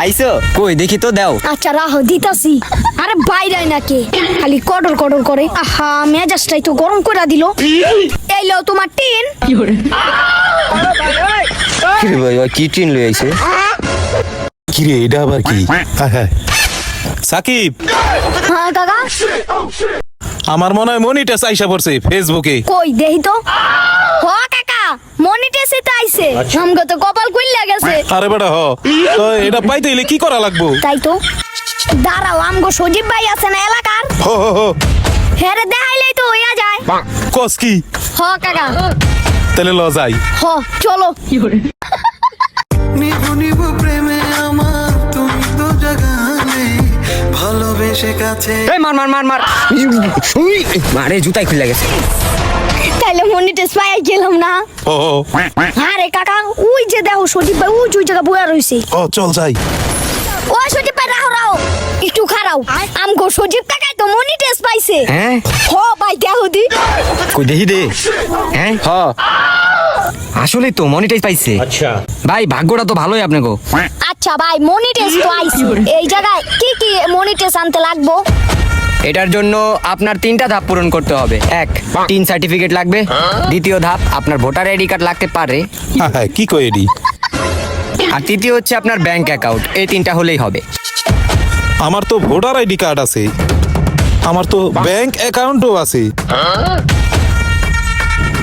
আইসো কই দেখি তো দাও। আচ্ছা রাহো দিতাছি। আরে বাইরে নাকি খালি কডর কডর করে। আহা মেজাজটাই তো গরম করে দিল। এই লো তোমার টিন। কি রে ভাই কি ট্রেন লই আইছে? কি রে এটা আবার কি? হ্যাঁ সাকিব, হ্যাঁ কাকা আমার মনে হয় মনিটাস আইসা পড়ছে ফেসবুকে। কই দেহি তো। হ কাকা মনিটেসে তো আইছে। আমগো তো কপাল খুইলা গেছে। আরে বেটা হ, তো এটা পাইতে হইলে কি করা লাগবো? তাই তো দাঁড়াও আমগো সজীব ভাই আছে না এলাকার। হো হো হো, হেরে দেখাইলেই তো হইয়া যায়। কস কি? হ কাকা তাহলে ল যাই। হ চলো। নিভু নিভু প্রেমে আমার তুমি তো জাগালে ভালোবেসে কাছে এই মার মার মার মার। উই, মারে জুতাই খুলে গেছে। তাইলে মনিটেস পাই গেলাম না। ও ও, আরে কাকা ওই যে দেখো সজীব ভাই ওই যে জায়গা বয়া রইছে। ও চল যাই। ও সজীব ভাই রাহো রাহো একটু খারাও। আমগো সজীব কাকাই তো মনিটেস পাইছে। হ্যাঁ হ ভাই দেখো দি। কই দেখি দে। হ্যাঁ হ আসলে তো মনিটাইজ পাইছে। আচ্ছা ভাই ভাগ্যটা তো ভালোই আপনাকে। আচ্ছা ভাই মনিটেস তো আইছে। এই জায়গায় কি কি মনিটেস আনতে লাগবো? এটার জন্য আপনার 3টা ধাপ পূরণ করতে হবে। এক, টিন সার্টিফিকেট লাগবে। দ্বিতীয় ধাপ আপনার ভোটার আইডি কার্ড লাগতে পারে। হ্যাঁ হ্যাঁ কি কই এডি? আর তৃতীয় হচ্ছে আপনার ব্যাংক অ্যাকাউন্ট। এই 3টা হলেই হবে। আমার তো ভোটার আইডি কার্ড আছে, আমার তো ব্যাংক অ্যাকাউন্টও আছে,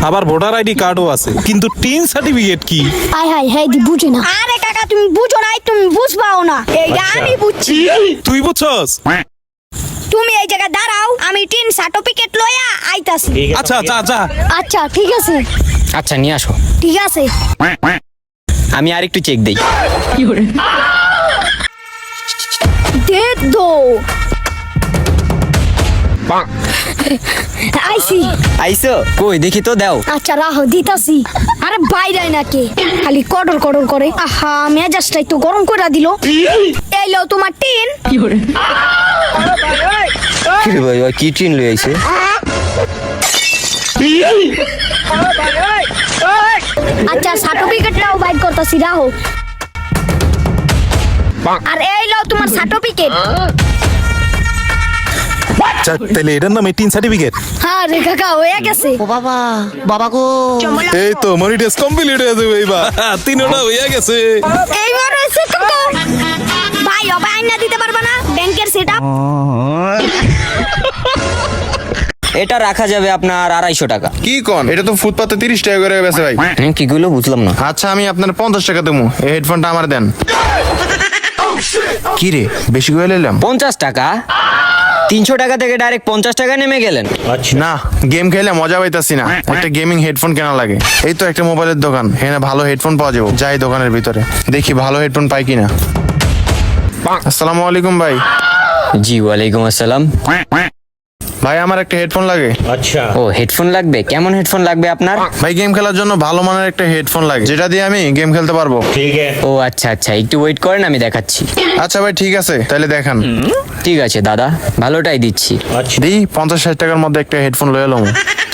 আবার ভোটার আইডি কার্ডও আছে, কিন্তু টিন সার্টিফিকেট কি? হাই হাই হাই দি বুঝি না। আরে কাকা তুমি বুঝো নাই, তুমি বুঝবাও না। এইটা আমি বুঝছি। তুই বুঝছস? তুমি এই জায়গায় দাঁড়াও, আমি টিন সার্টিফিকেট লইয়া আইতাছি। আচ্ছা আচ্ছা আচ্ছা। আচ্ছা ঠিক আছে আচ্ছা নিয়ে আসো। ঠিক আছে। আমি আর একটু চেক দেই। দে দো আইসি। আইসো কই দেখি তো দাও। আচ্ছা রাহো দিতাছি। আরে বাইরে নাকি খালি কডর কডর করে। আহা মেজাজটাই তো গরম করে দিল। এই লো তোমার টিন। কি রে ভাই কি ট্রেন লই আইছে? আচ্ছা সার্টিফিকেটটাও বাইর করতেছি রাহো। আর এই লো তোমার সার্টিফিকেট। আচ্ছা তাহলে এটার নামে টিন সার্টিফিকেট। হ্যাঁ রে কাকা হয়ে গেছে। ও বাবা, বাবা গো। এই তো মনিটাস কমপ্লিট হয়ে যাবে এইবার। তিনটা হয়ে গেছে। এইবার হয়েছে কাকা। ভাই অবা আইনা দিতে পারবে না ব্যাংকের সেটআপ? এটা রাখা যাবে আপনার 250 টাকা। কি কোন? এটা তো ফুটপাতে 30 টাকা করে বেচে ভাই। কি গুলো বুঝলাম না। আচ্ছা আমি আপনার 50 টাকা দেবো, এই হেডফোনটা আমার দেন। কি রে বেশি করে নিলাম? 50 টাকা? 300 টাকা থেকে ডাইরেক্ট 50 টাকা নেমে গেলেন। না, গেম খেলে মজা পাইতাছি না, একটা গেমিং হেডফোন কেনা লাগে। এই তো একটা মোবাইলের দোকান, এখানে ভালো হেডফোন পাওয়া যাবে। যাই দোকানের ভিতরে দেখি ভালো হেডফোন পাই কিনা। আসসালামু আলাইকুম ভাই। জি ওয়ালাইকুম আসসালাম। ভাই আমার একটা হেডফোন লাগে। ও হেডফোন লাগবে? কেমন হেডফোন লাগবে আপনার? ভাই গেম খেলার জন্য ভালো মানের একটা হেডফোন লাগে, যেটা দিয়ে আমি গেম খেলতে পারবো। ও আচ্ছা আচ্ছা একটু ওয়েট করেন আমি দেখাচ্ছি। আচ্ছা ভাই ঠিক আছে, তাহলে দেখান। ঠিক আছে দাদা ভালোটাই দিচ্ছি। দিই 50-60 টাকার মধ্যে একটা হেডফোন লয়ে এলাম।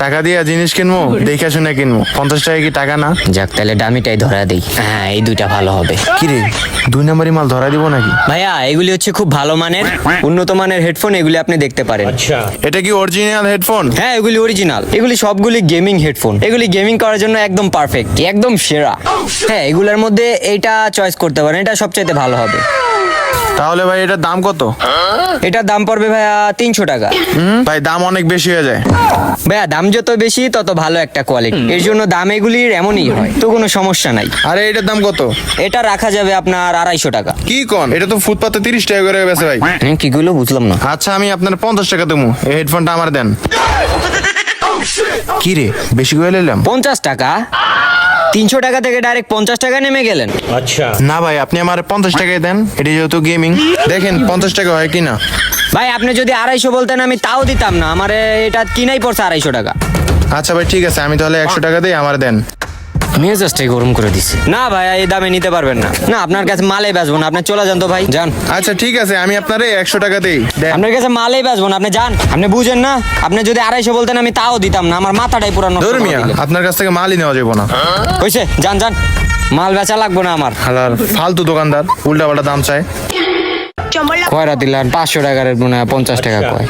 টাকা দিয়ে জিনিস কিনবো, দেখে শুনে কিনবো। 50 টাকা কি টাকা না? যাক তাহলে দামিটাই ধরা দেই। হ্যাঁ এই দুইটা ভালো হবে। কি রে 2 নম্বরই মাল ধরা দিব নাকি? ভাইয়া এগুলি হচ্ছে খুব ভালো মানের উন্নত মানের হেডফোন, এগুলি আপনি দেখতে পারেন। এটা কি অরিজিনাল হেডফোন? হ্যাঁ এগুলি অরিজিনাল, এগুলি সবগুলি গেমিং হেডফোন। এগুলি গেমিং করার জন্য একদম পারফেক্ট, একদম সেরা। হ্যাঁ এগুলোর মধ্যে এইটা চয়েস করতে পারেন, এটা সবচাইতে ভালো হবে। তাহলে ভাই এটার দাম কত? এটার দাম পড়বে ভাইয়া 300 টাকা। ভাই দাম অনেক বেশি হয়ে যায়। ভাইয়া দাম যত বেশি তত ভালো একটা কোয়ালিটি, এর জন্য দাম এগুলির এমনই হয়, তো কোনো সমস্যা নাই। আরে এটার দাম কত? এটা রাখা যাবে আপনার 250 টাকা। কি কোন? এটা তো ফুটপাতে 30 টাকা করে বেচে ভাই। কি গুলো বুঝলাম না। আচ্ছা আমি আপনার 50 টাকা দেবো, এই হেডফোনটা আমার দেন। কি রে বেশি করে নিলাম? 50 টাকা? 300 টাকা থেকে ডাইরেক্ট 50 টাকা নেমে গেলেন। না ভাই আপনি আমার 50 টাকায় দেন, এটা যেহেতু গেমিং। দেখেন 50 টাকা হয় কিনা। ভাই আপনি যদি 250 বলতেন আমি তাও দিতাম না, আমার এটা কিনাই পড়ছে 250 টাকা। আচ্ছা ভাই ঠিক আছে, আমি তাহলে 100 টাকা দিই, আমার দেন। মেজাজটাই গরম করে দিছে। না ভাই এই দামে নিতে পারবেন না। না আপনার কাছে মালেই বেচবো না, আপনি চলে যান তো ভাই, যান। আচ্ছা ঠিক আছে, আমি আপনারে 100 টাকা দিই, দেন। আপনার কাছে মালেই বেচবো না, আপনি যান। আপনি বুঝেন না, আপনি যদি 250 বলতেন আমি তাও দিতাম না, আমার মাথাটাই পুরো নষ্ট করে ধর্মিয়া দিলেন। আপনার কাছ থেকে মালই নেওয়া যাবো না। হইছে, যান যান। মাল বেচা লাগবো না আমার। হালার ফালতু দোকানদার, উল্টা পাল্টা দাম চায়। কয়রা দিলাম 500 টাকার মনে হয় 50 টাকা কয়।